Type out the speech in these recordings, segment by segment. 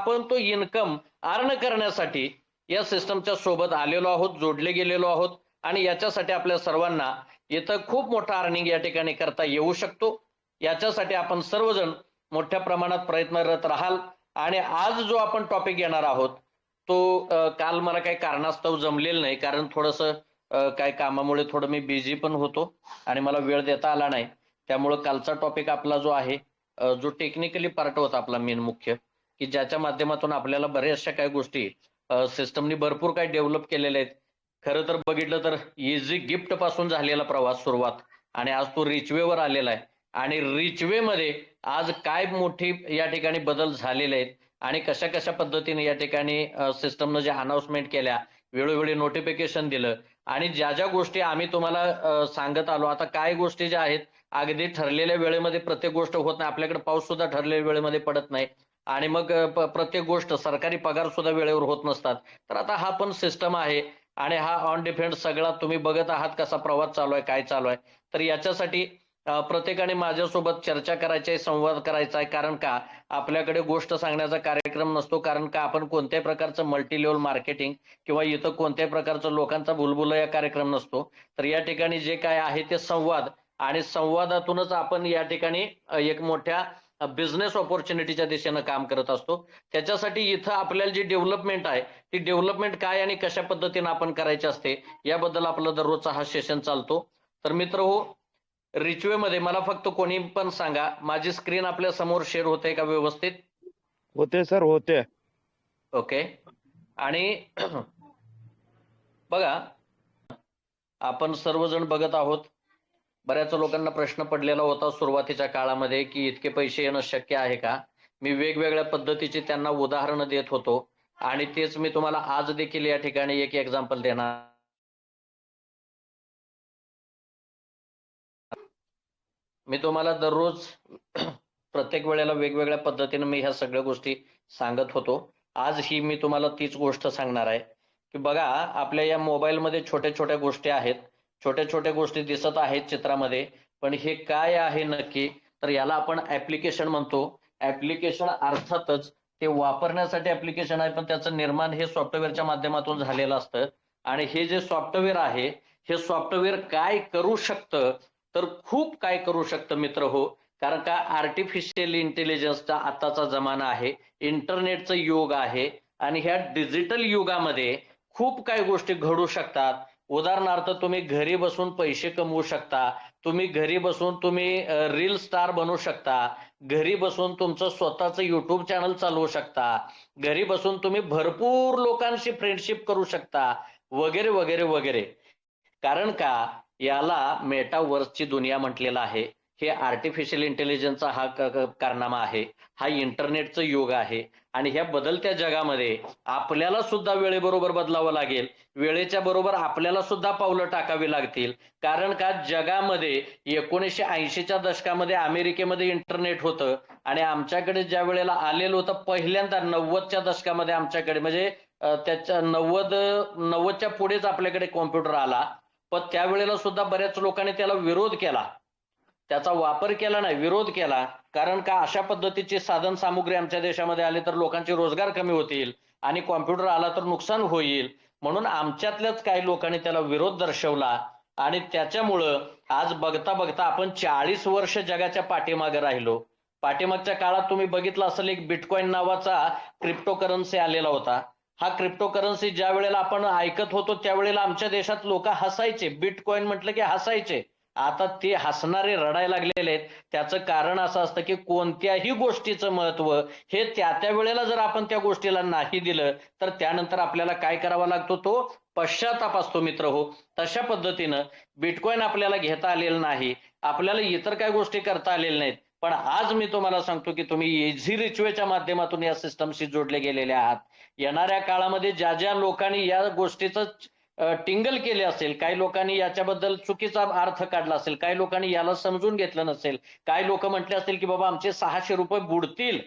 आपण तो income earn करण्यासाठी या सिस्टमच्या सोबत आलेलो आहोत, जोडले गेलेलो आहोत आणि याच्यासाठी आपल्या सर्वांना इथं खूप मोठा अर्निंग या ठिकाणी करता येऊ शकतो. याच्यासाठी आपण सर्वजण मोठ्या प्रमाणात प्रयत्नरत राहाल आणि आज जो आपण टॉपिक घेणार आहोत तो काल मला काही कारणास्तव जमलेलं नाही, कारण थोडंसं काही कामामुळे थोडं मी बिझी पण होतो आणि मला वेळ देता आला नाही. त्यामुळं कालचा टॉपिक आपला जो आहे जो टेक्निकली पार्ट होता आपला मेन मुख्य, की ज्याच्या माध्यमातून आपल्याला बऱ्याचशा काही गोष्टी सिस्टमनी भरपूर काही डेव्हलप केलेल्या आहेत. खरं तर बघितलं तर इझी गिफ्ट पासून झालेला प्रवास सुरुवात आणि आज तो रिचवेवर आलेला आहे आणि रिचवे मध्ये आज काय मोठी या ठिकाणी बदल झालेले आहेत आणि कशा कशा पद्धतीने या ठिकाणी सिस्टमनं जे अनाउन्समेंट केल्या, वेळोवेळी नोटिफिकेशन दिलं आणि ज्या ज्या गोष्टी आम्ही तुम्हाला सांगत आलो. आता काय गोष्टी ज्या आहेत अगदी ठरलेल्या वेळेमध्ये प्रत्येक गोष्ट होत नाही. आपल्याकडे पाऊस सुद्धा ठरलेल्या वेळेमध्ये पडत नाही आणि मग प्रत्येक गोष्ट सरकारी पगार सुद्धा वेळेवर होत नसतात. तर आता हा पण सिस्टम आहे आणि हा ऑन डिपेंड सगळा तुम्ही बघत आहात कसा प्रवास चालू आहे, काय चालू आहे. तर याच्यासाठी प्रत्येकाने माझ्यासोबत चर्चा करायची आहे, संवाद करायचा आहे. कारण का आपल्याकडे गोष्ट सांगण्याचा कार्यक्रम नसतो, कारण का आपण कोणत्याही प्रकारचं मल्टी लेवल मार्केटिंग किंवा इथं कोणत्याही प्रकारचं लोकांचा बुलबुला कार्यक्रम नसतो. तर या ठिकाणी जे काय आहे ते संवाद आणि संवादातूनच आपण या ठिकाणी एक मोठ्या बिझनेस ऑपॉर्च्युनिटीच्या दिशेनं काम करत असतो. त्याच्यासाठी इथं आपल्याला जी डेव्हलपमेंट आहे ती डेव्हलपमेंट काय आणि कशा पद्धतीनं आपण करायची असते याबद्दल आपला दररोजचा हा सेशन चालतो. तर मित्र हो, रिचवे मध्ये मला फक्त कोणी पण सांगा, माझी स्क्रीन आपल्या समोर शेअर होते का व्यवस्थित? होते सर, होते. ओके. आणि बघा, आपण सर्वजण बघत आहोत, बऱ्याच लोकांना प्रश्न पडलेला होता सुरुवातीच्या काळामध्ये की इतके पैसे येणं शक्य आहे का. मी वेगवेगळ्या पद्धतीची त्यांना उदाहरणं देत होतो आणि तेच मी तुम्हाला आज देखील या ठिकाणी एक एक्झाम्पल देणार. मी तुम्हाला दररोज प्रत्येक वेळेला वेगवेगळ्या पद्धतीने मी ह्या सगळ्या गोष्टी सांगत होतो. आज ही मी तुम्हाला तीच गोष्ट सांगणार आहे की बघा, आपल्या या मोबाईलमध्ये छोट्या छोट्या गोष्टी आहेत, छोट्या छोट्या गोष्टी दिसत आहेत चित्रामध्ये, पण हे काय आहे नक्की, तर याला आपण ऍप्लिकेशन म्हणतो. ऍप्लिकेशन अर्थातच ते वापरण्यासाठी ऍप्लिकेशन आहे, पण त्याचं निर्माण हे सॉफ्टवेअरच्या माध्यमातून झालेलं असतं. आणि हे जे सॉफ्टवेअर आहे हे सॉफ्टवेअर काय करू शकतं, तर खूप काय करू शकतं मित्र हो. कारण का आर्टिफिशियल इंटेलिजन्सचा आताचा जमाना आहे, इंटरनेटचं युग आहे आणि ह्या डिजिटल युगामध्ये खूप काही गोष्टी घडू शकतात. उदाहरणार्थ तुम्ही घरी बसून पैसे कमवू शकता, तुम्ही घरी बसून तुम्ही रील स्टार बनू शकता, घरी बसून तुमचं स्वतःचं युट्यूब चॅनल चालवू शकता, घरी बसून तुम्ही भरपूर लोकांशी फ्रेंडशिप करू शकता वगैरे वगैरे वगैरे. कारण का याला मेटावर्सची दुनिया म्हटलेलं आहे. हे आर्टिफिशियल इंटेलिजन्सचा हा कारनामा आहे, हा इंटरनेटचं युग आहे आणि ह्या बदलत्या जगामध्ये आपल्याला सुद्धा वेळेबरोबर बदलावं लागेल, वेळेच्या बरोबर आपल्याला सुद्धा पावलं टाकावी लागतील. कारण का जगामध्ये 1980च्या दशकामध्ये अमेरिकेमध्ये इंटरनेट होतं आणि आमच्याकडे ज्या वेळेला आलेलं होतं पहिल्यांदा 90च्या दशकामध्ये आमच्याकडे, म्हणजे त्याच्या 90च्या पुढेच आपल्याकडे कॉम्प्युटर आला. पण त्यावेळेला सुद्धा बऱ्याच लोकांनी त्याला विरोध केला, त्याचा वापर केला नाही, विरोध केला. कारण का अशा पद्धतीची साधन सामुग्री आमच्या देशामध्ये आली तर लोकांचे रोजगार कमी होतील आणि कॉम्प्युटर आला तर नुकसान होईल, म्हणून आमच्यातल्याच काही लोकांनी त्याला विरोध दर्शवला आणि त्याच्यामुळं आज बघता बघता आपण 40 वर्ष जगाच्या पाठीमागे राहिलो. पाठीमागच्या काळात तुम्ही बघितलं असेल एक बिटकॉइन नावाचा क्रिप्टोकरन्सी आलेला होता. हा क्रिप्टोकरन्सी ज्या वेळेला आपण ऐकत होतो त्यावेळेला आमच्या देशात लोक हसायचे, बिटकॉइन म्हटलं की हसायचे. आता ते हसणारे रडायला लागलेले आहेत. त्याचं कारण असं असतं की कोणत्याही गोष्टीचं महत्व हे त्या त्या वेळेला जर आपण त्या गोष्टीला नाही दिलं तर त्यानंतर आपल्याला काय करावा लागतो, तो पश्चाताप असतो मित्र हो. तशा पद्धतीनं बिटकॉइन आपल्याला घेता आलेलं नाही, आपल्याला इतर काय गोष्टी करता आलेल्या नाहीत. पण आज मी तुम्हाला सांगतो की तुम्ही इझी रिचवेच्या माध्यमातून या सिस्टमशी जोडले गेलेले आहात. येणाऱ्या काळामध्ये ज्या ज्या लोकांनी या गोष्टीचं टिंगल केले असेल, काही लोकांनी याच्याबद्दल चुकीचा अर्थ काढला असेल, काही लोकांनी याला समजून घेतलं नसेल, काही लोक म्हटले असतील की बाबा आमचे 600 रुपये बुडतील,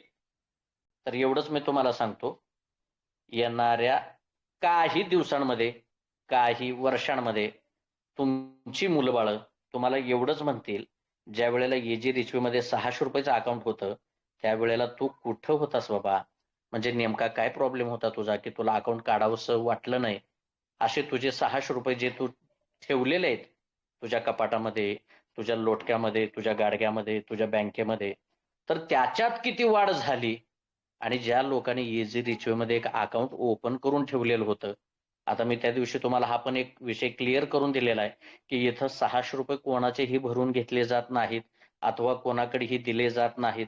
तर एवढंच मी तुम्हाला सांगतो, येणाऱ्या काही दिवसांमध्ये, काही वर्षांमध्ये तुमची मुलंबाळं तुम्हाला एवढंच म्हणतील, ज्या वेळेला इझी रिचवेमध्ये 600 रुपयाचं अकाउंट होतं त्यावेळेला तू कुठं होतास बाबा, म्हणजे नेमका काय प्रॉब्लेम होता तुझा की तुला अकाउंट काढावंसं वाटलं नाही? असे तुझे 600 रुपये जे तू ठेवलेले आहेत तुझ्या कपाटामध्ये, तुझ्या लोटक्यामध्ये, तुझ्या गाडग्यामध्ये, तुझ्या बँकेमध्ये, तर त्याच्यात किती वाढ झाली? आणि ज्या लोकांनी इझी रिचवेमध्ये एक अकाउंट ओपन करून ठेवलेलं होतं, आता मी त्या दिवशी तुम्हाला हा पण एक विषय क्लिअर करून दिलेला आहे, की इथं 600 रुपये कोणाचेही भरून घेतले जात नाहीत अथवा कोणाकडेही दिले जात नाहीत.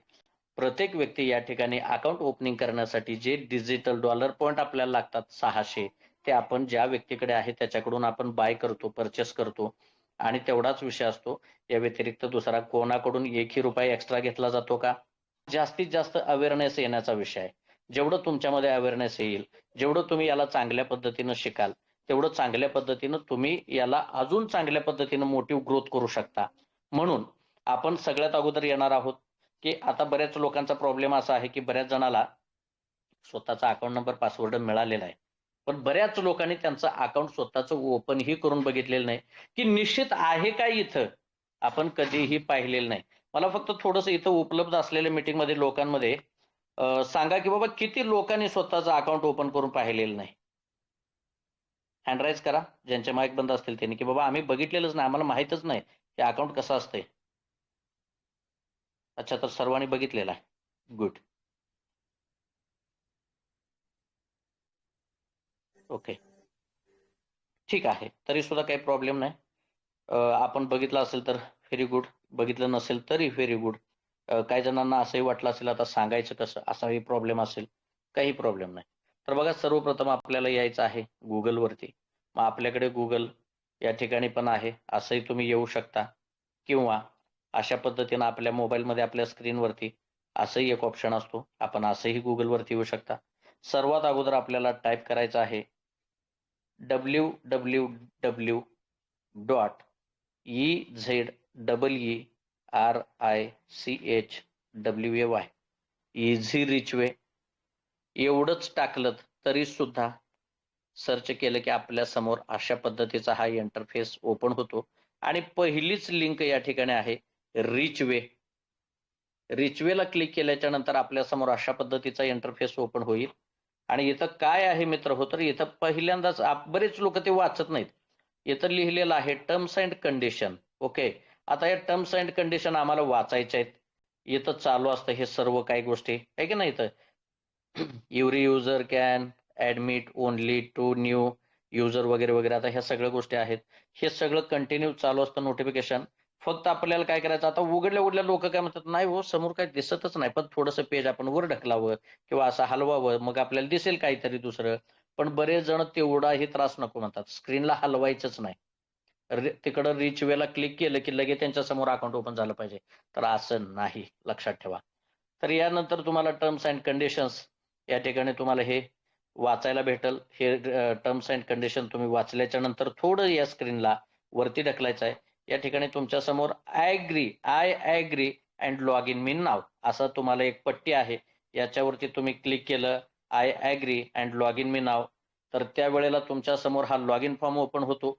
प्रत्येक व्यक्ती या ठिकाणी अकाउंट ओपनिंग करण्यासाठी जे डिजिटल डॉलर पॉईंट आपल्याला लागतात 600, ते आपण ज्या व्यक्तीकडे आहे त्याच्याकडून आपण बाय करतो, परचेस करतो आणि तेवढाच विषय असतो. या व्यतिरिक्त दुसरा कोणाकडून एकही रुपया एक्स्ट्रा घेतला जातो का? जास्तीत जास्त अवेअरनेस येण्याचा विषय आहे. जेवढं तुमच्यामध्ये अवेअरनेस येईल, जेवढं तुम्ही याला चांगल्या पद्धतीनं शिकाल, तेवढं चांगल्या पद्धतीनं तुम्ही याला अजून चांगल्या पद्धतीनं मोटिव्ह ग्रोथ करू शकता. म्हणून आपण सगळ्यात अगोदर येणार आहोत, की आता बऱ्याच लोकांचा प्रॉब्लेम असा आहे, की बऱ्याच जणाला स्वतःचा अकाउंट नंबर, पासवर्ड मिळालेला आहे. पण बऱ्याच लोकांनी त्यांचं अकाउंट स्वतःचं ओपनही करून बघितलेलं नाही, की निश्चित आहे काय इथं? आपण कधीही पाहिलेलं नाही. मला फक्त थोडंसं इथं उपलब्ध असलेल्या मीटिंगमध्ये लोकांमध्ये सांगा, की बाबा किती लोकांनी स्वतःचं अकाउंट ओपन करून पाहिलेलं नाही? हँड राईज करा. ज्यांचे माईक बंद असतील त्यांनी, की बाबा आम्ही बघितलेलंच नाही, आम्हाला माहीतच नाही, की अकाउंट कसं असतंय. अच्छा, तर सर्वांनी बघितलेलं आहे. गुड. ओके. ठीक आहे. तरी सुद्धा काही प्रॉब्लेम नाही. आपण बघितलं असेल तर व्हेरी गुड. बघितलं नसेल तरी व्हेरी गुड. काही जणांना असंही वाटलं असेल आता सांगायचं कसं, असाही प्रॉब्लेम असेल, काही प्रॉब्लेम नाही. तर बघा, सर्वप्रथम आपल्याला यायचं आहे Googleवरती. मग आपल्याकडे Google या ठिकाणी पण आहे, असंही तुम्ही येऊ शकता किंवा अशा पद्धतीनं आपल्या मोबाईलमध्ये आपल्या स्क्रीनवरती असंही एक ऑप्शन असतो. आपण असंही Googleवरती येऊ शकता. सर्वात अगोदर आपल्याला टाईप करायचं आहे www. EZERICHWAY इझी रिच वे एवढंच टाकलं तरी सुद्धा सर्च केलं की आपल्या समोर अशा पद्धतीचा हा इंटरफेस ओपन होतो आणि पहिलीच लिंक या ठिकाणी आहे रिच वे. रिचवेला क्लिक केल्याच्या नंतर आपल्या समोर अशा पद्धतीचा इंटरफेस ओपन होईल आणि इथं काय आहे मित्र हो, तर इथं पहिल्यांदाच बरेच लोक ते वाचत नाहीत. इथं लिहिलेलं आहे टर्म्स अँड कंडिशन. ओके, आता या टर्म्स अँड कंडिशन आम्हाला वाचायच्या आहेत. इथं चालू असतं हे सर्व काही गोष्टी आहे की नाही. इथं every user can admit only two new user वगैरे वगैरे, आता ह्या सगळ्या गोष्टी आहेत. हे सगळं कंटिन्यू चालू असतं नोटिफिकेशन. फक्त आपल्याला काय करायचं, आता उघडल्या लोक काय म्हणतात, नाही हो समोर काही दिसतच नाही, पण थोडंसं पेज आपण वर ढकलावं किंवा असं हलवावं, मग आपल्याला दिसेल काहीतरी दुसरं. पण बरेच जण तेवढाही त्रास नको म्हणतात, स्क्रीनला हलवायचंच नाही. तिकडं रिच वेला क्लिक केलं की लगेच त्यांच्या समोर अकाउंट ओपन झालं पाहिजे, तर असं नाही, लक्षात ठेवा. तर यानंतर तुम्हाला टर्म्स अँड कंडिशन्स या ठिकाणी तुम्हाला हे वाचायला भेटल. हे टर्म्स अँड कंडिशन तुम्ही वाचल्याच्या नंतर थोडं या स्क्रीनला वरती ढकलायचं आहे. या ठिकाणी तुमच्या समोर I agree and log in मी नाव असं तुम्हाला एक पट्टी आहे, याच्यावरती तुम्ही क्लिक केलं I agree and log in मी नाव, तर त्यावेळेला तुमच्या समोर हा लॉग इन फॉर्म ओपन होतो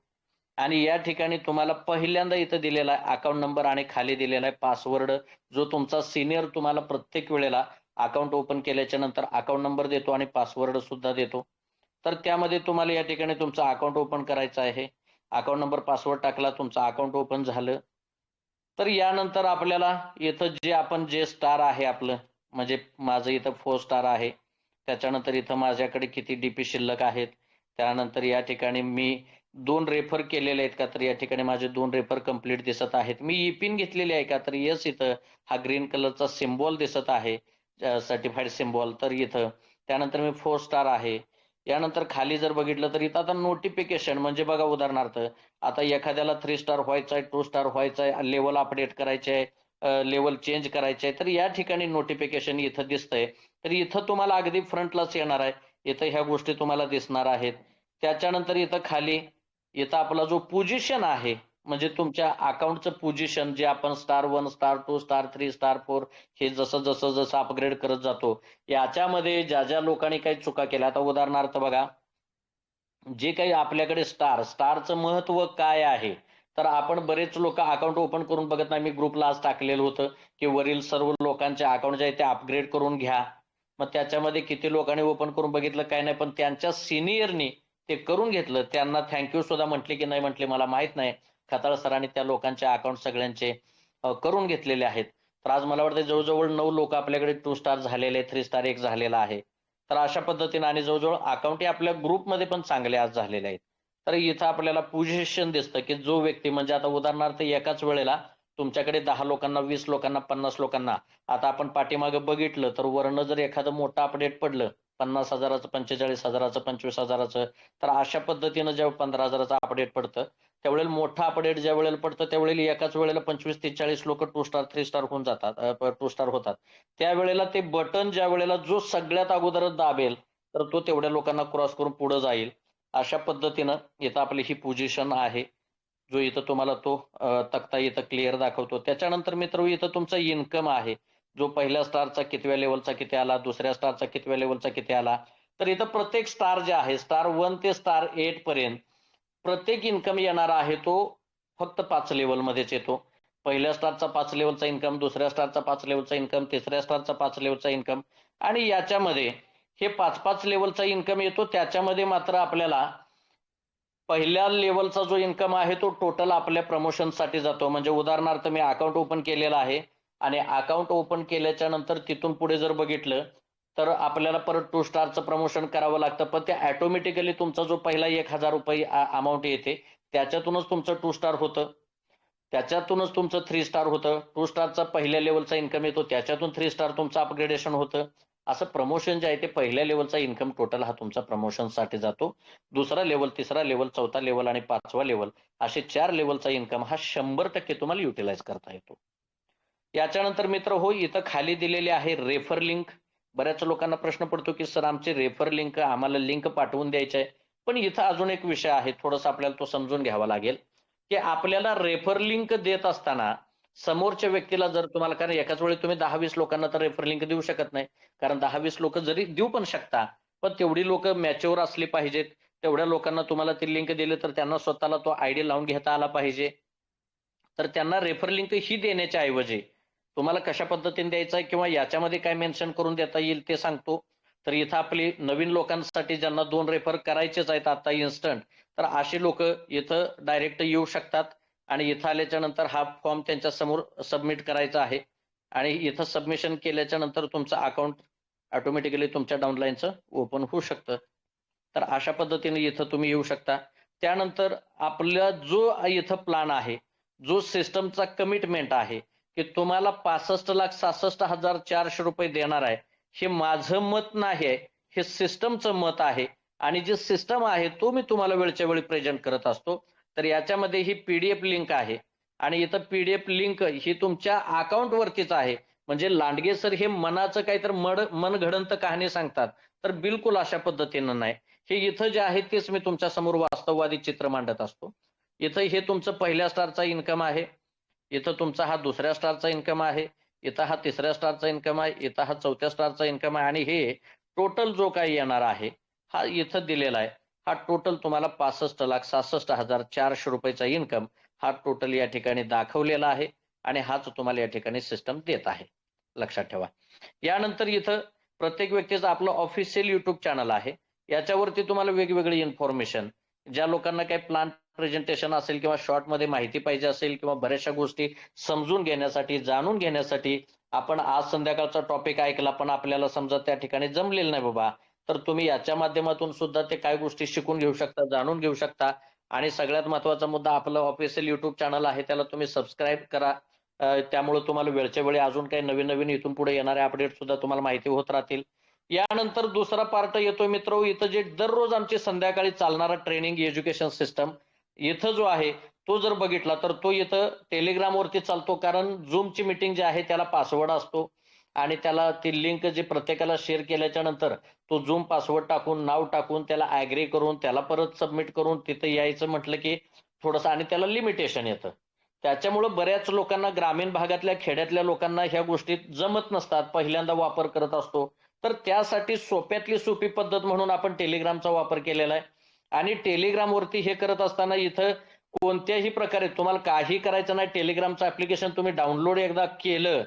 आणि या ठिकाणी तुम्हाला पहिल्यांदा इथं दिलेला आहे अकाउंट नंबर आणि खाली दिलेला आहे पासवर्ड, जो तुमचा सिनियर तुम्हाला प्रत्येक वेळेला अकाउंट ओपन केल्याच्या नंतर अकाउंट नंबर देतो आणि पासवर्ड सुद्धा देतो. तर त्यामध्ये तुम्हाला या ठिकाणी तुमचं अकाउंट ओपन करायचं आहे. अकाउंट नंबर, पासवर्ड टाकला, तुमचं अकाउंट ओपन झालं. तर यानंतर आपल्याला इथं जे स्टार आहे आपलं, म्हणजे माझं इथं 4 स्टार आहे. त्याच्यानंतर इथं माझ्याकडे किती डीपी शिल्लक आहेत. त्यानंतर या ठिकाणी मी 2 रेफर केलेले आहेत का, तर या ठिकाणी माझे 2 रेफर कंप्लीट दिसत आहेत. मी ई-पिन घेतलेली आहे का, तर येस, इथं हा ग्रीन कलरचा सिम्बॉल दिसत आहे, सर्टिफाईड सिम्बॉल, तर इथं. त्यानंतर मी 4 स्टार आहे. यानंतर खाली जर बघितलं तर इथं आता नोटिफिकेशन, म्हणजे बघा उदाहरणार्थ आता एखाद्याला 3 स्टार व्हायचं आहे, 2 स्टार व्हायचं आहे, लेवल अपडेट करायचे आहे, लेवल चेंज करायचे आहे, तर या ठिकाणी नोटिफिकेशन इथं दिसतंय. तर इथं तुम्हाला अगदी फ्रंटलाच येणार आहे. इथं ह्या गोष्टी तुम्हाला दिसणार आहेत. त्याच्यानंतर इथं खाली इथं आपला जो पोझिशन आहे, म्हणजे तुमच्या अकाउंटचं पोझिशन, जे आपण स्टार 1, स्टार 2, स्टार 3, स्टार 4 हे जसं अपग्रेड करत जातो, याच्यामध्ये ज्या लोकांनी काही चुका केल्या, आता उदाहरणार्थ बघा, जे काही आपल्याकडे स्टारचं महत्व काय आहे, तर आपण बरेच लोक अकाउंट ओपन करून बघत नाही. मी ग्रुपला आज टाकलेलं होतं की वरील सर्व लोकांचे अकाउंट जे आहे ते अपग्रेड करून घ्या. मग त्याच्यामध्ये किती लोकांनी ओपन करून बघितलं काय नाही, पण त्यांच्या सिनियरनी ते करून घेतलं. त्यांना थँक्यू सुद्धा म्हटले की नाही म्हटले मला माहित नाही. खताळ सरांनी त्या लोकांचे अकाउंट सगळ्यांचे करून घेतलेले आहेत. तर आज मला वाटतं जवळजवळ 9 लोक आपल्याकडे 2 स्टार झालेले, 3 स्टार एक झालेला आहे. तर अशा पद्धतीने आणि जवळजवळ अकाउंटही आपल्या ग्रुपमध्ये पण चांगले आज झालेले आहेत. तर इथं आपल्याला पोझिशन दिसतं की जो व्यक्ती म्हणजे आता उदाहरणार्थ एकाच वेळेला तुमच्याकडे 10 लोकांना, 20 लोकांना, 50 लोकांना आता आपण पाठीमागे बघितलं तर वरनं जर एखादं मोठं अपडेट पडलं 50,000चं, 45,000चं, 25,000चं, तर अशा पद्धतीनं जेव्हा 15,000चं अपडेट पडतं त्यावेळेला मोठं अपडेट ज्या वेळेला पडतं त्यावेळेला एकाच वेळेला 25 ते 40 लोक 2 स्टार 3 स्टार होऊन जातात, 2 स्टार होतात. त्यावेळेला ते बटन ज्या वेळेला जो सगळ्यात अगोदर दाबेल तर तो तेवढ्या लोकांना क्रॉस करून पुढे जाईल. अशा पद्धतीनं इथं आपली ही पोझिशन आहे. जो इथं तुम्हाला तो तक्ता इथं क्लिअर दाखवतो. त्याच्यानंतर मित्र इथं तुमचा इन्कम आहे. जो पहिल्या स्टारचा कितव्या लेव्हलचा किती आला, दुसऱ्या स्टारचा कितव्या लेव्हलचा किती आला. तर इथं प्रत्येक स्टार जे आहे स्टार 1 ते स्टार 8 पर्यंत प्रत्येक इन्कम येणारा आहे तो फक्त 5 लेव्हलमध्येच येतो. पहिल्या स्टारचा 5 लेव्हलचा इन्कम, दुसऱ्या स्टारचा 5 लेव्हलचा इन्कम, तिसऱ्या स्टारचा 5 लेव्हलचा इन्कम आणि याच्यामध्ये हे 5-5 लेव्हलचा इन्कम येतो. त्याच्यामध्ये मात्र आपल्याला पहिल्या लेव्हलचा जो इन्कम आहे तो टोटल आपल्या प्रमोशनसाठी जातो. म्हणजे उदाहरणार्थ मी अकाउंट ओपन केलेलं आहे आणि अकाउंट ओपन केल्याच्या नंतर तिथून पुढे जर बघितलं तर आपल्याला परत 2 स्टारचं प्रमोशन करावं लागतं. पण ते ऑटोमॅटिकली तुमचा जो पहिला ₹1000 अमाउंट येते त्याच्यातूनच तुमचं 2 स्टार होतं. त्याच्यातूनच तुमचं 3 स्टार होतं. 2 स्टारचा पहिल्या लेव्हलचा इन्कम येतो त्याच्यातून 3 स्टार तुमचं अपग्रेडेशन होतं. असं प्रमोशन जे आहे ते पहिल्या लेव्हलचा इन्कम टोटल हा तुमचा प्रमोशनसाठी जातो. दुसरा लेव्हल, तिसरा लेव्हल, चौथा लेव्हल आणि 5वा लेव्हल असे 4 लेव्हलचा इन्कम हा 100% तुम्हाला युटिलाइज करता येतो. याच्यानंतर मित्र हो इथं खाली दिलेली आहे रेफर लिंक. बऱ्याच लोकांना प्रश्न पडतो की सर आमची रेफर लिंक आम्हाला लिंक पाठवून द्यायची आहे. पण इथं अजून एक विषय आहे थोडंसं आपल्याला तो समजून घ्यावा लागेल की आपल्याला रेफर लिंक देत असताना समोरच्या व्यक्तीला जर तुम्हाला कारण एकाच वेळी तुम्ही 10-20 लोकांना तर रेफर लिंक देऊ शकत नाही. कारण 10-20 लोक जरी देऊ पण शकता पण तेवढी लोक मॅच्युअर असली पाहिजेत. तेवढ्या लोकांना तुम्हाला ती लिंक दिली तर त्यांना स्वतःला तो आयडी लावून घेता आला पाहिजे. तर त्यांना रेफर लिंक ही देण्याच्या ऐवजी तुम्हाला कशा पद्धतीने द्यायचं आहे किंवा याच्यामध्ये काय मेन्शन करून देता येईल ते सांगतो. तर इथं आपली नवीन लोकांसाठी ज्यांना 2 रेफर करायचेच आहेत आता इन्स्टंट तर अशी लोक इथं डायरेक्ट येऊ शकतात आणि इथं आल्याच्या नंतर हा फॉर्म त्यांच्या समोर सबमिट करायचा आहे आणि इथं सबमिशन केल्याच्या नंतर तुमचं अकाउंट ऑटोमॅटिकली तुमच्या डाउनलाईनचं ओपन होऊ शकतं. तर अशा पद्धतीने इथं तुम्ही येऊ शकता. त्यानंतर आपला जो इथं प्लॅन आहे, जो सिस्टमचा कमिटमेंट आहे, की तुम्हाला ₹65,66,400 देणार आहे. हे माझं मत नाही आहे, हे सिस्टमचं मत आहे आणि जे सिस्टम आहे तो मी तुम्हाला वेळच्या वेळी प्रेझेंट करत असतो. तर याच्यामध्ये ही पी-डी-एफ लिंक आहे आणि इथं पी-डी-एफ लिंक ही तुमच्या अकाउंटवरतीच आहे. म्हणजे लांडगे सर हे मनाचं काहीतरी मनगढंत कहाणी सांगतात. तर बिलकुल अशा पद्धतीनं नाही. हे इथं जे आहे तेच मी तुमच्या समोर वास्तववादी चित्र मांडत असतो. इथं हे तुमचं पहिल्या स्टारचा इन्कम आहे. इथं तुमचा हा दुसऱ्या स्टारचा इन्कम आहे. इथं हा तिसऱ्या स्टारचा इन्कम आहे. इथं हा चौथ्या स्टारचा इन्कम आहे आणि हे टोटल जो काही येणार आहे, हा इथं दिलेला आहे. हा टोटल तुम्हाला ₹65,66,400 चा इन्कम हा टोटल या ठिकाणी दाखवलेला आहे आणि हाच तुम्हाला या ठिकाणी सिस्टम देत आहे. लक्षात ठेवा. यानंतर इथं प्रत्येक व्यक्तीचं आपलं ऑफिशियल YouTube चॅनल आहे. याच्यावरती तुम्हाला वेगवेगळी इन्फॉर्मेशन ज्या लोकांना काही प्लॅन प्रेझेंटेशन असेल किंवा शॉर्टमध्ये माहिती पाहिजे असेल किंवा बऱ्याचशा गोष्टी समजून घेण्यासाठी, जाणून घेण्यासाठी आपण आज संध्याकाळचा टॉपिक ऐकला पण आपल्याला समजा त्या ठिकाणी जमलेलं नाही बाबा, तर तुम्ही याच्या माध्यमातून सुद्धा ते काही गोष्टी शिकून घेऊ शकता, जाणून घेऊ शकता आणि सगळ्यात महत्त्वाचा मुद्दा आपलं ऑफिशियल YouTube चॅनल आहे त्याला तुम्ही सबस्क्राईब करा. त्यामुळे तुम्हाला वेळच्या वेळी अजून काही नवीन-नवीन इथून पुढे येणारे अपडेट सुद्धा तुम्हाला माहिती होत राहतील. यानंतर दुसरा पार्ट येतो मित्र इथं जे दररोज आमची संध्याकाळी चालणारा ट्रेनिंग एज्युकेशन सिस्टम इथं जो आहे तो जर बघितला तर तो इथं टेलिग्रामवरती चालतो कारण Zoomची मीटिंग जी आहे त्याला पासवर्ड असतो आणि त्याला ती लिंक जी प्रत्येकाला शेअर केल्याच्या नंतर तो Zoom पासवर्ड टाकून, नाव टाकून, त्याला ॲग्री करून, त्याला परत सबमिट करून तिथं यायचं म्हटलं की थोडंसं आणि त्याला लिमिटेशन येतं. त्याच्यामुळं बऱ्याच लोकांना ग्रामीण भागातल्या, खेड्यातल्या लोकांना ह्या गोष्टी जमत नसतात. पहिल्यांदा वापर करत असतो. तर त्यासाठी सोप्यातली सोपी पद्धत म्हणून आपण टेलिग्रामचा वापर केलेला आहे आणि टेलिग्रामवरती हे करत असताना इथं कोणत्याही प्रकारे तुम्हाला काही करायचं नाही. टेलिग्रामचं ॲप्लिकेशन तुम्ही डाउनलोड एकदा केलं,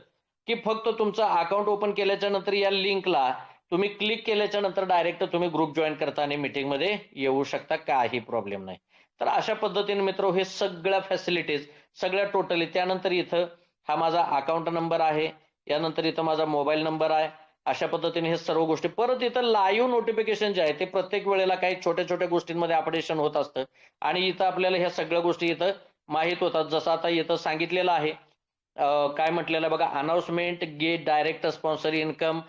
की फक्त तुमचं अकाउंट ओपन केल्याच्या नंतर या लिंकला तुम्ही क्लिक केल्याच्या नंतर डायरेक्ट तुम्ही ग्रुप जॉईन करता आणि मीटिंग मध्ये येऊ शकता, काही प्रॉब्लेम नाही. तर अशा पद्धतीने मित्र हे सगळ्या फॅसिलिटीज सगळ्या टोटली, त्यानंतर इथं हा माझा अकाउंट नंबर आहे, यानंतर इथं माझा मोबाईल नंबर आहे. अशा पद्धतीने हे सर्व गोष्टी, परत इथं लाईव्ह नोटिफिकेशन जे आहे ते प्रत्येक वेळेला काही छोट्या छोट्या गोष्टींमध्ये अपडेशन होत असतं आणि इथं आपल्याला ह्या सगळ्या गोष्टी इथं माहीत होतात. जसं आता इथं सांगितलेलं आहे, काय म्हटलेलं आहे बघा, announcement get direct sponsor income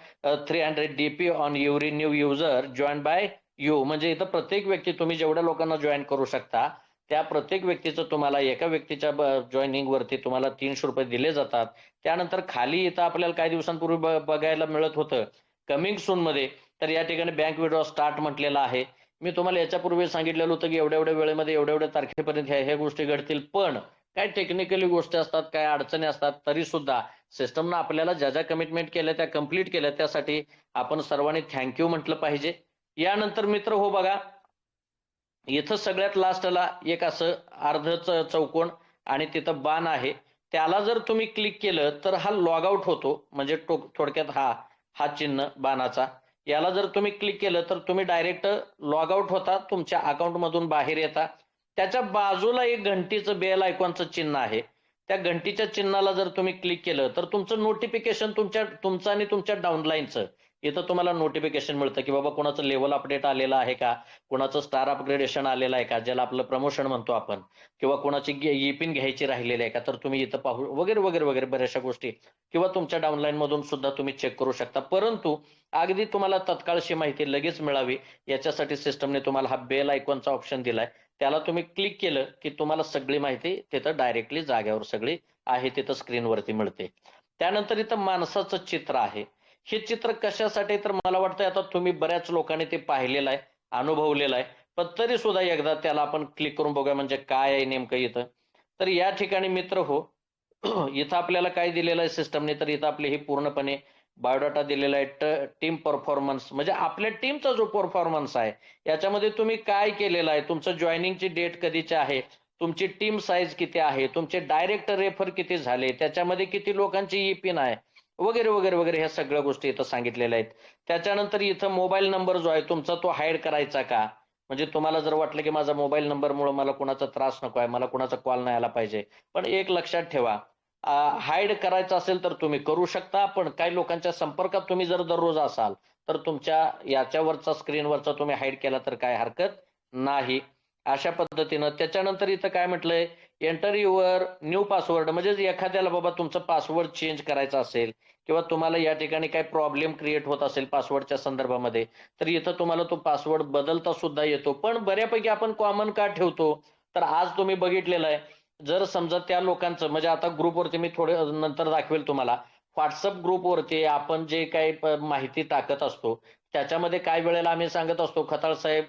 300 DP on every new user join by you. म्हणजे इथं प्रत्येक व्यक्ती, तुम्ही जेवढ्या लोकांना जॉईन करू शकता त्या प्रत्येक व्यक्तीचं तुम्हाला एका व्यक्तीच्या जॉईनिंग वरती तुम्हाला 300 रुपये दिले जातात. त्यानंतर खाली इथं आपल्याला काही दिवसांपूर्वी बघायला मिळत होतं कमिंग सून मध्ये, तर या ठिकाणी बँक विड्रॉ स्टार्ट म्हटलेलं आहे. मी तुम्हाला याच्यापूर्वी सांगितलेलं होतं की एवढ्या एवढ्या वेळेमध्ये एवढ्या एवढ्या तारखेपर्यंत ह्या गोष्टी घडतील, पण काय टेक्निकली गोष्टी असतात, काय अडचणी असतात, तरी सुद्धा सिस्टमनं आपल्याला ज्या ज्या कमिटमेंट केल्या त्या कम्प्लीट केल्या, त्यासाठी आपण सर्वांनी थँक्यू म्हटलं पाहिजे. यानंतर मित्र हो बघा, इथं सगळ्यात लास्टला एक असं अर्ध चौकोन आणि तिथं बाण आहे, त्याला जर तुम्ही क्लिक केलं तर हा लॉग आउट होतो. म्हणजे थोडक्यात हा हा चिन्ह बाणाचा, याला जर तुम्ही क्लिक केलं तर तुम्ही डायरेक्ट लॉग आउट होता, तुमच्या अकाउंट मधून बाहेर येता. त्याच्या बाजूला एक घंटीचं बेल आयकॉनचं चिन्ह आहे, त्या घंटीच्या चिन्हाला जर तुम्ही क्लिक केलं तर तुमचं नोटिफिकेशन, तुमचं आणि तुमच्या डाऊनलाईनचं इथं तुम्हाला नोटिफिकेशन मिळतं की बाबा कोणाचं लेवल अपडेट आलेलं आहे का, कोणाचं स्टार अपग्रेडेशन आलेलं आहे का, ज्याला आपलं प्रमोशन म्हणतो आपण, किंवा कोणाची पिन घ्यायची राहिलेली आहे का, तर तुम्ही इथं पाहू वगैरे वगैरे वगैरे बऱ्याचशा गोष्टी, किंवा तुमच्या डाऊनलाईन मधून सुद्धा तुम्ही चेक करू शकता. परंतु अगदी तुम्हाला तत्काळशी माहिती लगेच मिळावी याच्यासाठी सिस्टमने तुम्हाला हा बेल आयकॉनचा ऑप्शन दिलाय, त्याला तुम्ही क्लिक केलं की तुम्हाला सगळी माहिती तिथं डायरेक्टली जाग्यावर सगळी आहे तिथं स्क्रीनवरती मिळते. त्यानंतर इथं माणसाचं चित्र आहे. हे चित्र कशासाठी, तर मला वाटतं आता तुम्ही बऱ्याच लोकांनी ते पाहिलेलं आहे, अनुभवलेलं आहे, पण तरी सुद्धा एकदा त्याला आपण क्लिक करून बघूया म्हणजे काय आहे नेमकं इथं. तर या ठिकाणी मित्र हो, इथं आपल्याला काय दिलेलं आहे सिस्टमने, तर इथं आपली ही पूर्णपणे बायोडाटा दिलेला आहे. टीम परफॉर्मन्स म्हणजे आपल्या टीमचा जो परफॉर्मन्स आहे, याच्यामध्ये तुम्ही काय केलेलं आहे, तुमचं जॉईनिंगची डेट कधीची आहे, तुमची टीम साईज किती आहे, तुमचे डायरेक्ट रेफर किती झाले, त्याच्यामध्ये किती लोकांची ई पिन आहे, वगैरे वगैरे वगैरे, ह्या सगळ्या गोष्टी इथं सांगितलेल्या आहेत. त्याच्यानंतर इथं मोबाईल नंबर जो आहे तुमचा, तो हाईड करायचा का, म्हणजे तुम्हाला जर वाटलं की माझा मोबाईल नंबरमुळे मला कुणाचा त्रास नको आहे, मला कुणाचा कॉल नाही आला पाहिजे, पण एक लक्षात ठेवा, हाईड करायचं असेल तर तुम्ही करू शकता, पण काही लोकांच्या संपर्कात तुम्ही जर दररोज असाल तर तुमच्या याच्यावरचा स्क्रीनवरचा तुम्ही हाईड केला तर काय हरकत नाही. अशा पद्धतीनं त्याच्यानंतर इथं काय म्हटलंय, एंटर युअर न्यू पासवर्ड, म्हणजे एखाद्याला बाबा तुमचं पासवर्ड चेंज करायचा असेल किंवा तुम्हाला या ठिकाणी काही प्रॉब्लेम क्रिएट होत असेल पासवर्डच्या संदर्भामध्ये, तर इथं तुम्हाला तो पासवर्ड बदलता सुद्धा येतो. पण बऱ्यापैकी आपण कॉमन का ठेवतो, तर आज तुम्ही बघितलेलं आहे, जर समजा त्या लोकांचं, म्हणजे आता ग्रुपवरती मी थोडे नंतर दाखवेल तुम्हाला, व्हॉट्सअप ग्रुपवरती आपण जे काही माहिती टाकत असतो, त्याच्यामध्ये काही वेळेला आम्ही सांगत असतो, खताळ साहेब,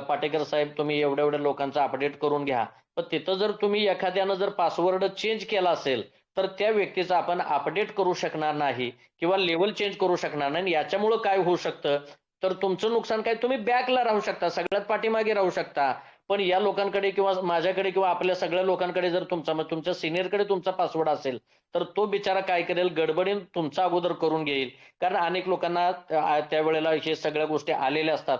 पाटेकर साहेब, तुम्ही एवढ्या एवढ्या लोकांचा अपडेट करून घ्या. पण तिथं जर तुम्ही एखाद्यानं जर पासवर्ड चेंज केला असेल तर त्या व्यक्तीचा आपण अपडेट करू शकणार नाही किंवा लेवल चेंज करू शकणार नाही. याच्यामुळं काय होऊ शकतं, तर तुमचं नुकसान काय, तुम्ही बॅकला राहू शकता, सगळ्यात पाठीमागे राहू शकता. पण या लोकांकडे किंवा माझ्याकडे किंवा आपल्या सगळ्या लोकांकडे जर तुमच्या सिनियरकडे तुमचा पासवर्ड असेल तर तो बिचारा काय करेल, गडबडीने तुमचा अगोदर करून घेईल, कारण अनेक लोकांना त्यावेळेला हे सगळ्या गोष्टी आलेल्या असतात.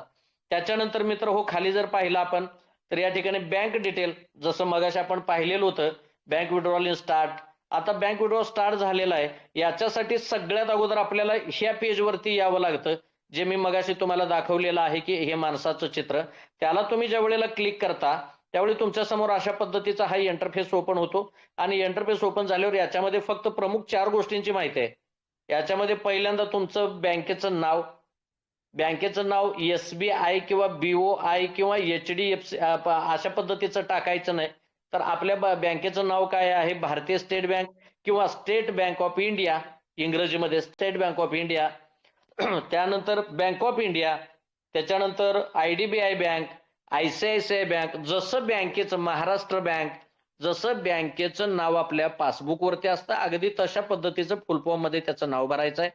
त्याच्यानंतर मित्र हो, खाली जर पाहिलं आपण तर या ठिकाणी बँक डिटेल, जसं मगाशी आपण पाहिलेलं होतं, बँक विड्रॉल इन स्टार्ट. आता बँक विड्रॉल स्टार्ट झालेला आहे, याच्यासाठी सगळ्यात अगोदर आपल्याला ह्या पेजवरती यावं लागतं, जे मी मगाशी तुम्हाला दाखवलेलं आहे की हे माणसाचं चित्र. त्याला तुम्ही ज्या वेळेला क्लिक करता त्यावेळी तुमच्या समोर अशा पद्धतीचा हा इंटरफेस ओपन होतो आणि इंटरफेस ओपन झाल्यावर याच्यामध्ये फक्त प्रमुख 4 गोष्टींची माहिती आहे. याच्यामध्ये पहिल्यांदा तुमचं बँकेचं नाव SBI किंवा BOI किंवा HDFC अशा पद्धतीचं टाकायचं नाही, तर आपल्या बँकेचं नाव काय आहे, भारतीय स्टेट बँक किंवा स्टेट बँक ऑफ इंडिया, इंग्रजीमध्ये स्टेट बँक ऑफ इंडिया. त्यानंतर बँक ऑफ इंडिया, त्याच्यानंतर IDBI बँक, ICICI बँक, जसं बँकेचं महाराष्ट्र बँक, जसं बँकेचं नाव आपल्या पासबुकवरती असतं अगदी तशा पद्धतीचं फुल फॉर्म मध्ये त्याचं नाव भरायचं आहे.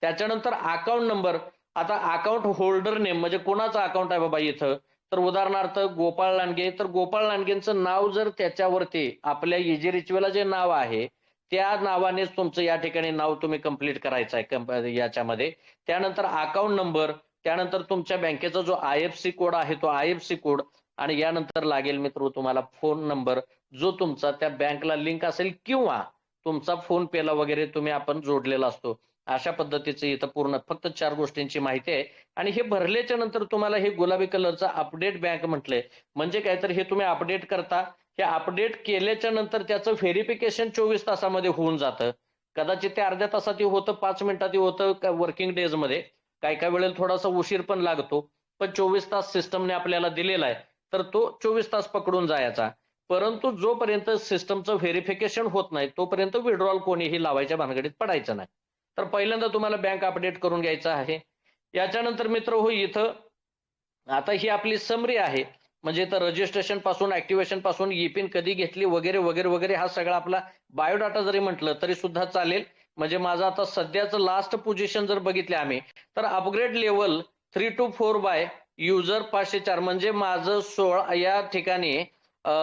त्याच्यानंतर अकाउंट नंबर, आता अकाउंट होल्डर नेम म्हणजे कोणाचं अकाउंट आहे बाबा इथं, तर उदाहरणार्थ गोपाळ लांडगे, तर गोपाळ लांडगेंचं नाव जर त्याच्यावरती आपल्या इजी रिच्युअलला जे नाव आहे त्या नावानेच तुमचं या ठिकाणी नाव तुम्ही कंप्लीट करायचं आहे याच्यामध्ये. त्यानंतर अकाउंट नंबर, त्यानंतर तुमच्या बँकेचा जो IFSC कोड आहे तो IFSC कोड, आणि यानंतर लागेल मित्र तुम्हाला फोन नंबर जो तुमचा त्या बँकला लिंक असेल किंवा तुमचा फोन पेला वगैरे तुम्ही आपण जोडलेला असतो. अशा पद्धतीचं इथं पूर्ण फक्त 4 गोष्टींची माहिती आहे. आणि हे भरल्याच्या नंतर तुम्हाला हे गुलाबी कलरचं अपडेट बँक म्हटलंय. म्हणजे काय, तर हे तुम्ही अपडेट करता. हे अपडेट केल्याच्या नंतर त्याचं व्हेरिफिकेशन 24 तासामध्ये होऊन जातं. कदाचित ते अर्ध्या तासात होतं, 5 मिनिटात होतं, वर्किंग डेजमध्ये. काही वेळेला थोडासा उशीर पण लागतो. पण 24 तास सिस्टमने आपल्याला दिलेला आहे, तर तो 24 तास पकडून जायचा. परंतु जोपर्यंत सिस्टमचं व्हेरिफिकेशन होत नाही तोपर्यंत विड्रॉल कोणीही लावायच्या भानगडीत पडायचं नाही. तर पहिल्यांदा तुम्हाला बँक अपडेट करून घ्यायचं आहे. याच्यानंतर मित्र हो, इथं आता ही आपली समरी आहे. म्हणजे इथं रजिस्ट्रेशन पासून, ऍक्टिव्हेशन पासून, ई-पिन कधी घेतली वगैरे वगैरे वगैरे हा सगळा आपला बायोडाटा जरी म्हटलं तरी सुद्धा चालेल. म्हणजे माझं आता सध्याचं लास्ट पोझिशन जर बघितले आम्ही, तर upgrade level 3 to 4 by user 504, म्हणजे माझं 16 या ठिकाणी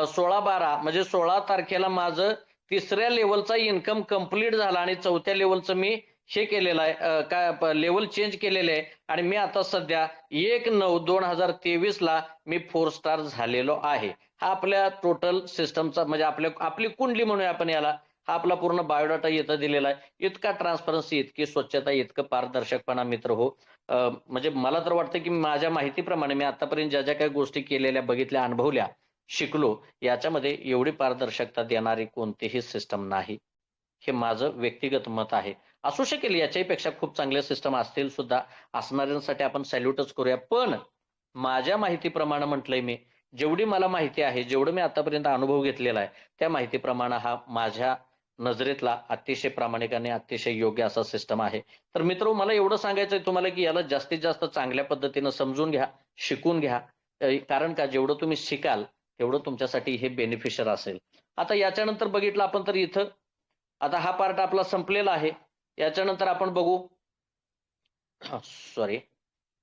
16/12 म्हणजे 16 तारखेला माझं 3ऱ्या लेवलचा इन्कम कंप्लीट झाला आणि 4थ्या लेवलचं मी हे केलेलं आहे, काय लेवल चेंज केलेले आहे. आणि मी आता सध्या 1/9/2023 ला मी 4 स्टार झालेलो आहे. हा आपल्या टोटल सिस्टमचा म्हणजे आपली कुंडली म्हणूया आपण याला. हा आपला पूर्ण बायोडाटा इथं दिलेला आहे. इतका ट्रान्सपरन्सी, इतकी स्वच्छता, इतकं पारदर्शकपणा मित्र हो. म्हणजे मला तर वाटतं की माझ्या माहितीप्रमाणे मी आतापर्यंत ज्या ज्या काही गोष्टी केलेल्या, बघितल्या, अनुभवल्या, शिकलो, याच्यामध्ये एवढी पारदर्शकता देणारी कोणतीही सिस्टम नाही. हे माझं व्यक्तिगत मत आहे. असू शकेल याच्याही पेक्षा खूप चांगले सिस्टम असतील सुद्धा. असणाऱ्यांसाठी आपण सॅल्यूटच करूया. पण माझ्या माहितीप्रमाणे म्हटलंय मी, जेवढी मला माहिती आहे, जेवढं मी आतापर्यंत अनुभव घेतलेला आहे, त्या माहितीप्रमाणे हा माझ्या नजरेतला अतिशय प्रामाणिक आणि अतिशय योग्य असा सिस्टम आहे. तर मित्रांनो, मला एवढं सांगायचंय तुम्हाला की याला जास्तीत जास्त चांगल्या पद्धतीनं समजून घ्या, शिकून घ्या. कारण का, जेवढं तुम्ही शिकाल तेवढं तुमच्यासाठी हे बेनिफिशियल असेल. आता याच्यानंतर बघितलं आपण तर इथं आता हा पार्ट आपला संपलेला आहे. याच्यानंतर आपण बघू, सॉरी,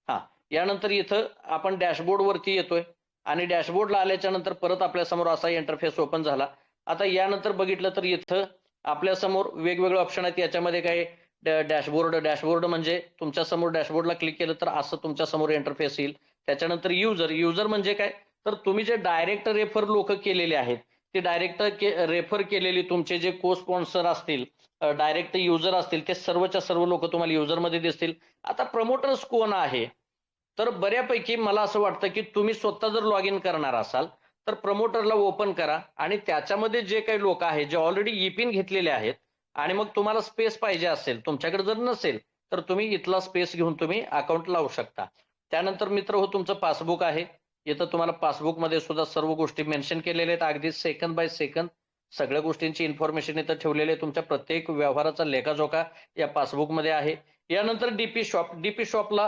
हां, यानंतर इथं आपण डॅशबोर्ड वरती येतोय आणि डॅशबोर्डला आल्याच्या नंतर परत आपल्यासमोर असा इंटरफेस ओपन झाला. आता यानंतर बघितलं तर इथं आपल्यासमोर वेगवेगळे ऑप्शन आहेत. याच्यामध्ये काय, डॅशबोर्ड म्हणजे तुमच्या समोर डॅशबोर्डला क्लिक केलं तर असं तुमच्या समोर इंटरफेस येईल. त्याच्यानंतर युजर म्हणजे काय, तर तुम्ही जे डायरेक्ट रेफर लोक केलेले आहेत, ते डायरेक्ट रेफर केलेली तुमचे जे को स्पॉन्सर असतील, डायरेक्ट युजर असतील, ते सर्वच्या सर्व लोक तुम्हाला युजरमध्ये दिसतील. आता प्रमोटर्स कोण आहे, तर बऱ्यापैकी मला असं वाटतं की तुम्ही स्वतः जर लॉग इन करणार असाल तर प्रमोटरला ओपन करा आणि त्याच्यामध्ये जे काही लोक आहेत, जे ऑलरेडी ई-पिन घेतलेले आहेत, आणि मग तुम्हाला स्पेस पाहिजे असेल, तुमच्याकडे जर नसेल तर तुम्ही इथला स्पेस घेऊन तुम्ही अकाउंट लावू शकता. त्यानंतर मित्र हो, तुमचं पासबुक आहे. इथं तुम्हाला पासबुकमध्ये सुद्धा सर्व गोष्टी मेन्शन केलेल्या आहेत. अगदी सेकंद बाय सेकंद सगळ्या गोष्टींची इन्फॉर्मेशन इथं ठेवलेली आहे. तुमच्या प्रत्येक व्यवहाराचा लेखाजोखा या पासबुकमध्ये आहे. यानंतर डीपी शॉपला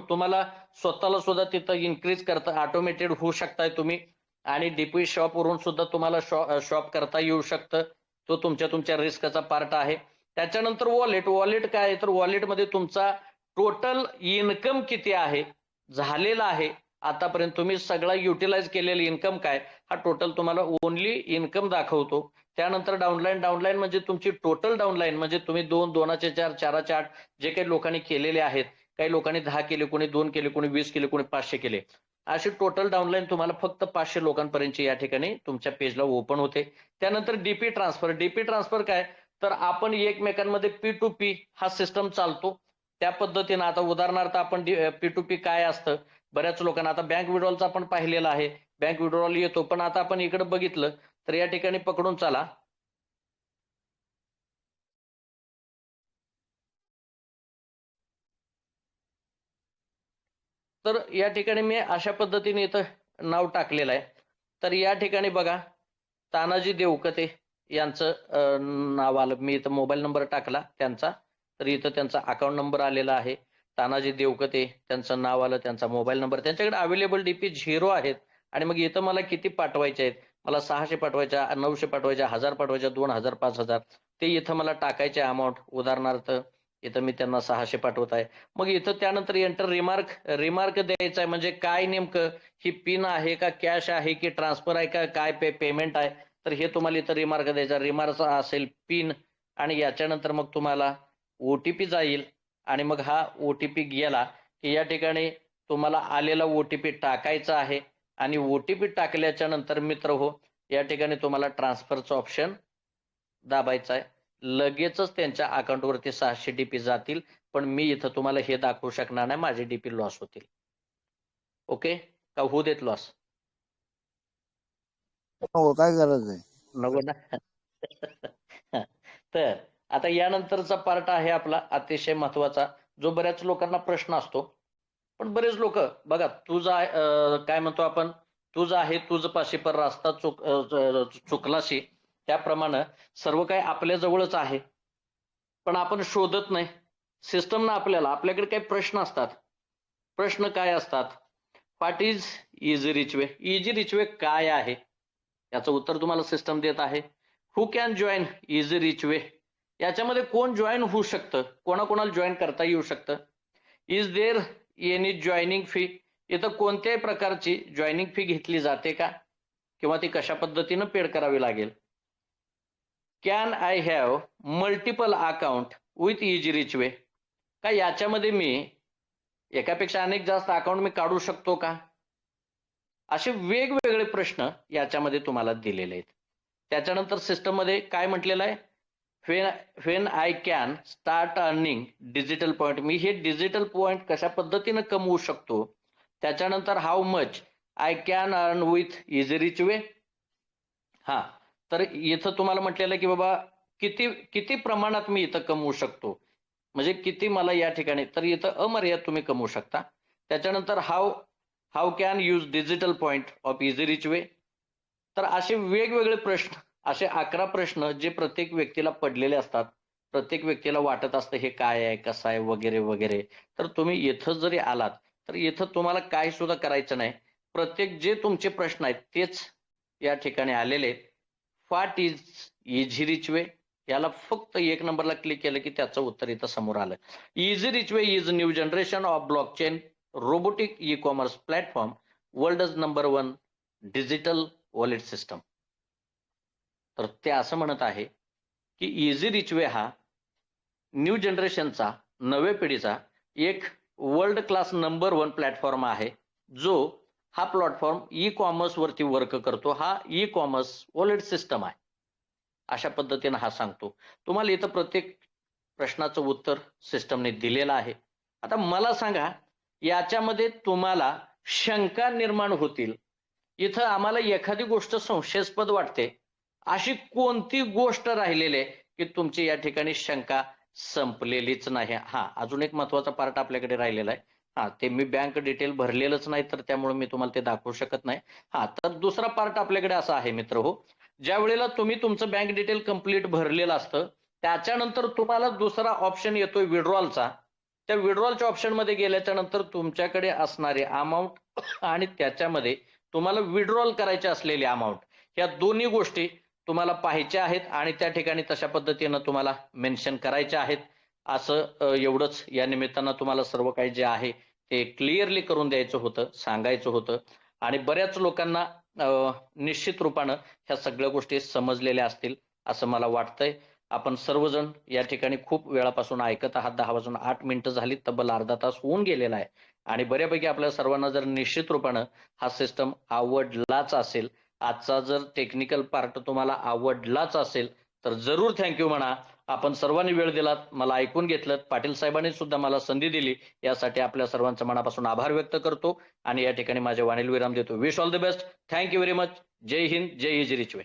तुम्हाला स्वतःला सुद्धा तिथं इन्क्रीज करता ऑटोमेटेड होऊ शकताय तुम्ही. आणि डीपी शॉप वरून सुद्धा तुम्हाला शॉप करता येऊ शकतं. तो तुमच्या रिस्कचा पार्ट आहे. त्याच्यानंतर वॉलेट काय आहे, तर वॉलेटमध्ये तुमचा टोटल इन्कम किती आहे, झालेला आहे आतापर्यंत, तुम्ही सगळा युटिलाइज केलेला इन्कम काय, हा टोटल तुम्हाला ओनली इन्कम दाखवतो. त्यानंतर डाऊनलाईन म्हणजे तुमची टोटल डाऊनलाईन, म्हणजे तुम्ही 2, 2चे 4, 4चे 8 जे काही लोकांनी केलेले आहेत. काही लोकांनी 10 केले, कोणी 2 केले, कोणी 20 केले, कोणी 500 केले. अशी टोटल डाऊनलाईन तुम्हाला फक्त 500 लोकांपर्यंतची या ठिकाणी तुमच्या पेजला ओपन होते. त्यानंतर डीपी ट्रान्सफर काय, तर आपण एकमेकांमध्ये P2P हा सिस्टम चालतो. त्या पद्धतीनं आता उदाहरणार्थ आपण P2P काय असतं, बऱ्याच लोकांना आता बँक विड्रॉलचा आपण पाहिलेला आहे. बँक विड्रॉल येतो, पण आता आपण इकडे बघितलं तर या ठिकाणी पकडून चला. तर या ठिकाणी मी अशा पद्धतीने इथं नाव टाकलेलं आहे. तर या ठिकाणी बघा, तानाजी देवकते यांचं नाव आलं. मी इथं मोबाईल नंबर टाकला त्यांचा, तर इथं त्यांचा अकाउंट नंबर आलेला आहे. तानाजी देवकते त्यांचं नाव आलं, त्यांचा मोबाईल नंबर, त्यांच्याकडे अवेलेबल डीपी 0 आहेत. आणि मग इथं मला किती पाठवायचे आहेत, मला 600 पाठवायच्या, 900 पाठवायच्या, 1000 पाठवायच्या, 2000, 5000 ते इथं मला टाकायचे अमाऊंट. उदाहरणार्थ इथं मी त्यांना 600 पाठवत आहे. मग इथं त्यानंतर एंटर रिमार्क द्यायचा आहे, म्हणजे काय नेमकं, ही पिन आहे का, कॅश आहे की ट्रान्सफर आहे का, काय पेमेंट आहे, तर हे तुम्हाला इथं रिमार्क द्यायचा. रिमार्क असेल पिन, आणि याच्यानंतर मग तुम्हाला OTP जाईल आणि मग हा OTP गेला की या ठिकाणी तुम्हाला आलेला OTP टाकायचा आहे आणि OTP टाकल्याच्या नंतर मित्र हो या ठिकाणी तुम्हाला ट्रान्सफरचं ऑप्शन दाबायचं आहे. लगेचच त्यांच्या अकाउंटवरती 600 DP जातील. पण मी इथं तुम्हाला हे दाखवू शकणार नाही, माझे DP लॉस होतील. ओके, का होऊ देत लॉस? हो, काय गरज आहे? नको ना. तर आता यानंतरचा पार्ट आहे आपला अतिशय महत्वाचा, जो बऱ्याच लोकांना प्रश्न असतो. पण बरेच लोक बघा, काय म्हणतो आपण, तुझं आहे तुझ पाशी पर रास्ता चुकलाशी, त्याप्रमाणे सर्व काही आपल्या जवळच आहे, पण आपण शोधत नाही. सिस्टम ना आपल्याकडे काही प्रश्न असतात. प्रश्न काय असतात? What is Easy rich Way? Easy rich Way काय आहे याचं उत्तर तुम्हाला सिस्टम देत आहे. Who can join Easy rich Way? याच्यामध्ये कोण जॉईन होऊ शकतं, कोणाकोणाला जॉईन करता येऊ शकतं? Is there any joining fee? इथं कोणत्याही प्रकारची जॉईनिंग फी घेतली जाते का, किंवा ती कशा पद्धतीनं पेड करावी लागेल? Can I have multiple account with Easy rich Way? का याच्यामध्ये मी एकापेक्षा अनेक जास्त अकाउंट मी काढू शकतो का? असे वेगवेगळे प्रश्न याच्यामध्ये तुम्हाला दिलेले आहेत. त्याच्यानंतर सिस्टम मध्ये काय म्हटलेलं आहे? When I can start earning digital point? मी हे डिजिटल पॉइंट कशा पद्धतीनं कमवू शकतो? त्याच्यानंतर how much I can earn with Easy rich Way? हा, तर इथं तुम्हाला म्हटलेलं आहे की बाबा किती प्रमाणात मी इथं कमवू शकतो, म्हणजे किती मला या ठिकाणी, तर इथं अमर्याद तुम्ही कमवू शकता. त्याच्यानंतर how can use digital point of Easy rich Way? तर असे वेगवेगळे प्रश्न, असे 11 प्रश्न जे प्रत्येक व्यक्तीला पडलेले असतात. प्रत्येक व्यक्तीला वाटत असतं हे काय आहे, कसं आहे, वगैरे वगैरे. तर तुम्ही इथं जरी आलात तर इथं तुम्हाला काय सुद्धा करायचं नाही. प्रत्येक जे तुमचे प्रश्न आहेत तेच या ठिकाणी आलेले आहेत. व्हॉट इज इझी रिच वे? याला फक्त 1 नंबरला क्लिक केलं की त्याचं उत्तर इथं समोर आलं. Easy rich Way is new generation of blockchain robotic e-commerce platform, world's number 1 digital wallet system. तर ते असं म्हणत आहे की इझी रिच वे हा न्यू जनरेशनचा, नव्या पिढीचा एक वर्ल्ड क्लास नंबर 1 प्लॅटफॉर्म आहे, जो हा प्लॅटफॉर्म ई कॉमर्स वरती वर्क करतो. हा ई कॉमर्स वॉलेट सिस्टम आहे, अशा पद्धतीने हा सांगतो. तुम्हाला इथं प्रत्येक प्रश्नाचं उत्तर सिस्टमने दिलेलं आहे. आता मला सांगा, याच्यामध्ये तुम्हाला शंका निर्माण होतील. इथं आम्हाला एखादी गोष्ट संशयास्पद वाटते, अशी कोणती गोष्ट राहिलेली आहे की तुमची या ठिकाणी शंका संपलेलीच नाही? हा, अजून एक महत्वाचा पार्ट आपल्याकडे राहिलेला आहे. हा, ते मी बँक डिटेल भरलेलंच नाही, तर त्यामुळे मी तुम्हाला ते दाखवू शकत नाही. हा, तर दुसरा पार्ट आपल्याकडे असा आहे मित्र हो, ज्या वेळेला तुम्ही तुमचं बँक डिटेल कंप्लीट भरलेलं असतं, त्याच्यानंतर तुम्हाला दुसरा ऑप्शन येतोय विड्रॉलचा. त्या विड्रॉलच्या ऑप्शन मध्ये गेल्याच्या नंतर तुमच्याकडे असणारे अमाऊंट आणि त्याच्यामध्ये तुम्हाला विड्रॉल करायचे असलेले अमाऊंट, या दोन्ही गोष्टी तुम्हाला पाहायच्या आहेत आणि त्या ठिकाणी तशा पद्धतीनं तुम्हाला मेन्शन करायच्या आहेत. असं एवढंच या निमित्तानं तुम्हाला सर्व काही जे आहे ते क्लिअरली करून द्यायचं होतं, सांगायचं होतं. आणि बऱ्याच लोकांना निश्चित रूपानं ह्या सगळ्या गोष्टी समजलेल्या असतील असं मला वाटतंय. आपण सर्वजण या ठिकाणी खूप वेळापासून ऐकत आहात. 10 वाजून 8 मिनिटं झाली, तब्बल अर्धा तास होऊन गेलेला आहे. आणि बऱ्यापैकी आपल्या सर्वांना जर निश्चित रूपानं हा सिस्टम आवडलाच असेल, आजचा जर टेक्निकल पार्ट तुम्हाला आवडलाच असेल, तर जरूर थँक्यू म्हणा. आपण सर्वांनी वेळ दिलात, मला ऐकून घेतलं, पाटील साहेबांनी सुद्धा मला संधी दिली, यासाठी आपल्या सर्वांचं मनापासून आभार व्यक्त करतो आणि या ठिकाणी माझे वाणीला विराम देतो. Wish all the best. Thank you very much. जय हिंद, जय इझी रिच वे.